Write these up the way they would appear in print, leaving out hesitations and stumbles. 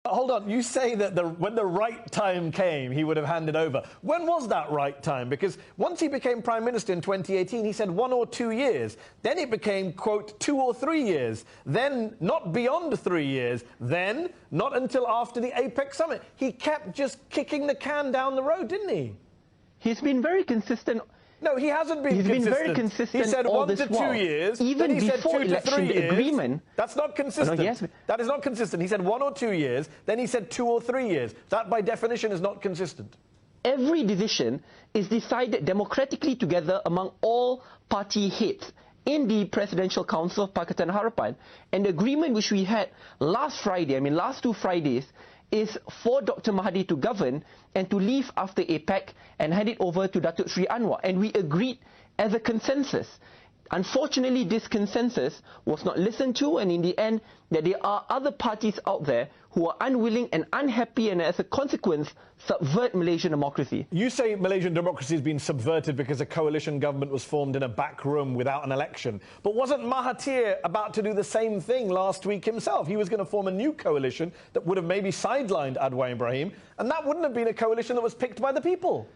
Hold on, you say that when the right time came, he would have handed over. When was that right time? Because once he became Prime Minister in 2018, he said 1 or 2 years. Then it became, quote, 2 or 3 years. Then not beyond 3 years. Then not until after the APEC summit. He kept just kicking the can down the road, didn't he? He's been very consistent. No, he hasn't been consistent. He's been very consistent. He said all 1 to 2 years. Even then he before said 2 to 3 years. Agreement. That's not consistent. Oh, no, yes. That is not consistent. He said 1 or 2 years. Then he said 2 or 3 years. That, by definition, is not consistent. Every decision is decided democratically together among all party heads in the Presidential Council of Pakatan Harapan. And the agreement which we had last Friday, last 2 Fridays, is for Dr. Mahathir to govern and to leave after APEC and hand it over to Datuk Sri Anwar. And we agreed as a consensus. Unfortunately, this consensus was not listened to, and in the end, that there are other parties out there who are unwilling and unhappy, and as a consequence, subvert Malaysian democracy. You say Malaysian democracy has been subverted because a coalition government was formed in a back room without an election. But wasn't Mahathir about to do the same thing last week himself? He was going to form a new coalition that would have maybe sidelined Anwar Ibrahim, and that wouldn't have been a coalition that was picked by the people.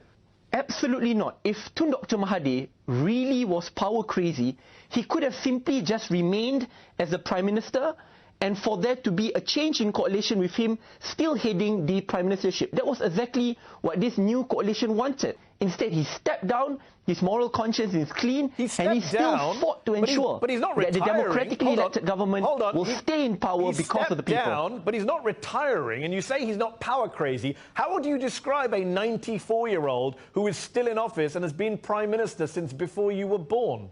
Absolutely not. If Tun Dr. Mahathir really was power crazy, he could have simply just remained as the Prime Minister, and for there to be a change in coalition with him still heading the Prime Ministership. That was exactly what this new coalition wanted. Instead, he stepped down, his moral conscience is clean, and he still fought to ensure that the democratically elected government will stay in power because of the people. But he's not retiring, and you say he's not power crazy. How would you describe a 94-year-old who is still in office and has been Prime Minister since before you were born?